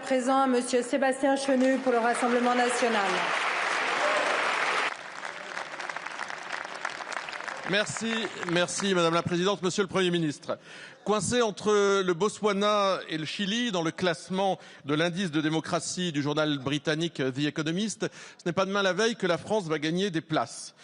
présent à Monsieur Sébastien Chenu pour le Rassemblement national. Merci Madame la Présidente. Monsieur le Premier ministre, coincé entre le Botswana et le Chili dans le classement de l'indice de démocratie du journal britannique The Economist, ce n'est pas demain la veille que la France va gagner des places.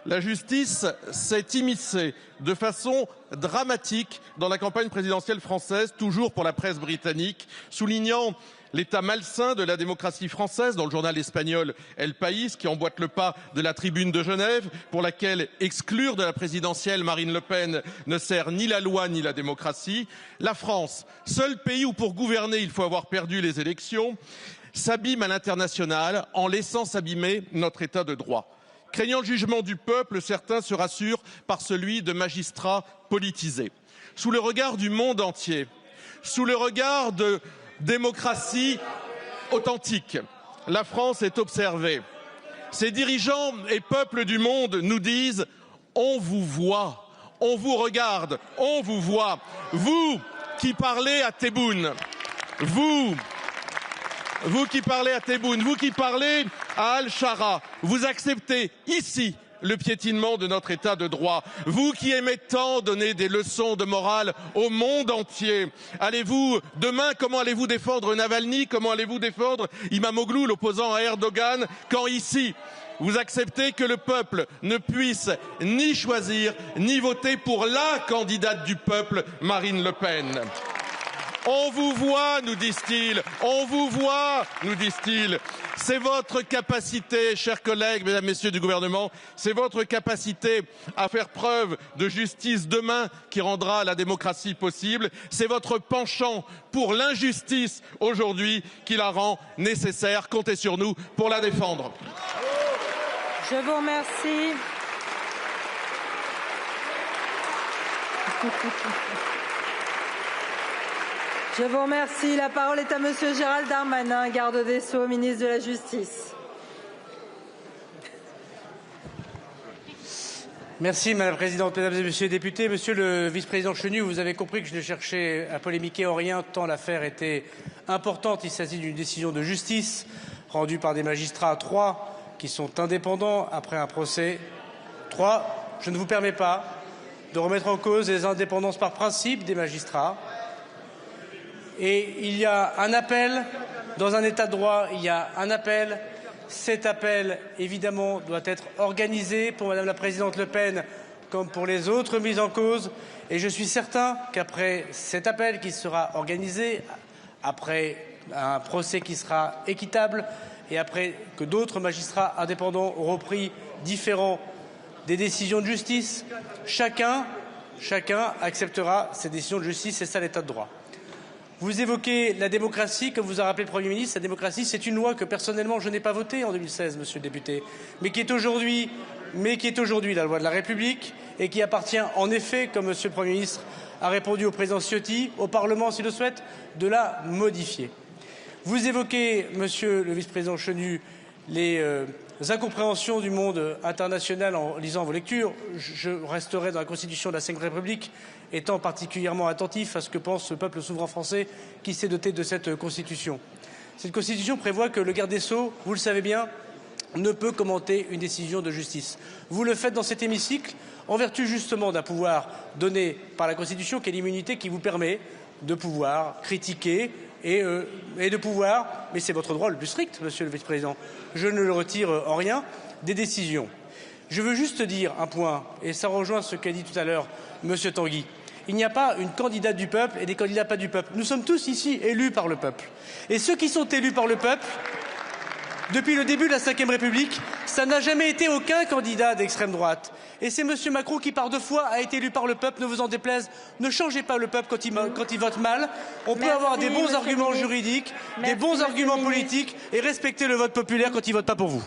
La justice s'est immiscée de façon dramatique dans la campagne présidentielle française, toujours pour la presse britannique, soulignant l'état malsain de la démocratie française dans le journal espagnol El País, qui emboîte le pas de la tribune de Genève, pour laquelle exclure de la présidentielle Marine Le Pen ne sert ni la loi ni la démocratie. La France, seul pays où pour gouverner il faut avoir perdu les élections, s'abîme à l'international en laissant s'abîmer notre état de droit. Craignant le jugement du peuple, certains se rassurent par celui de magistrats politisés. Sous le regard du monde entier, sous le regard de démocratie authentique, la France est observée. Ses dirigeants et peuples du monde nous disent « on vous voit, on vous regarde, on vous voit ». Vous qui parlez à Tebboune, vous qui parlez à Tebboune, vous qui parlez à Al-Shara, vous acceptez ici le piétinement de notre état de droit. Vous qui aimez tant donner des leçons de morale au monde entier, comment allez-vous défendre Navalny, comment allez-vous défendre Imamoglu, l'opposant à Erdogan, quand ici, vous acceptez que le peuple ne puisse ni choisir, ni voter pour la candidate du peuple, Marine Le Pen. On vous voit, nous disent-ils, on vous voit, nous disent-ils. C'est votre capacité, chers collègues, mesdames, messieurs du gouvernement, c'est votre capacité à faire preuve de justice demain qui rendra la démocratie possible. C'est votre penchant pour l'injustice aujourd'hui qui la rend nécessaire. Comptez sur nous pour la défendre. Je vous remercie. Je vous remercie. La parole est à Monsieur Gérald Darmanin, garde des Sceaux, ministre de la Justice. Merci Madame la Présidente, Mesdames et Messieurs les députés. Monsieur le vice-président Chenu, vous avez compris que je ne cherchais à polémiquer en rien tant l'affaire était importante. Il s'agit d'une décision de justice rendue par des magistrats, 3, qui sont indépendants après un procès. 3, je ne vous permets pas de remettre en cause les indépendances par principe des magistrats. Et il y a un appel, dans un état de droit, il y a un appel. Cet appel, évidemment, doit être organisé pour Madame la Présidente Le Pen comme pour les autres mises en cause. Et je suis certain qu'après cet appel qui sera organisé, après un procès qui sera équitable et après que d'autres magistrats indépendants auront pris différents des décisions de justice, chacun acceptera ces décisions de justice. C'est ça l'état de droit. Vous évoquez la démocratie, comme vous a rappelé le Premier ministre. La démocratie, c'est une loi que personnellement je n'ai pas votée en 2016, monsieur le député, mais qui est aujourd'hui la loi de la République et qui appartient en effet, comme monsieur le Premier ministre a répondu au président Ciotti, au Parlement s'il le souhaite, de la modifier. Vous évoquez, monsieur le vice-président Chenu, les incompréhensions du monde international en lisant vos lectures. Je resterai dans la Constitution de la Ve République, étant particulièrement attentif à ce que pense le peuple souverain français qui s'est doté de cette Constitution. Cette Constitution prévoit que le garde des Sceaux, vous le savez bien, ne peut commenter une décision de justice. Vous le faites dans cet hémicycle en vertu justement d'un pouvoir donné par la Constitution, qui est l'immunité qui vous permet de pouvoir critiquer et de pouvoir, mais c'est votre droit le plus strict, monsieur le vice-président, je ne le retire en rien, des décisions. Je veux juste dire un point, et ça rejoint ce qu'a dit tout à l'heure monsieur Tanguy. Il n'y a pas une candidate du peuple et des candidats pas du peuple. Nous sommes tous ici élus par le peuple. Et ceux qui sont élus par le peuple, depuis le début de la Ve République, ça n'a jamais été aucun candidat d'extrême droite. Et c'est M. Macron qui, par 2 fois, a été élu par le peuple, ne vous en déplaise. Ne changez pas le peuple quand il vote mal. On peut avoir des bons arguments juridiques, des bons arguments politiques et respecter le vote populaire quand il ne vote pas pour vous.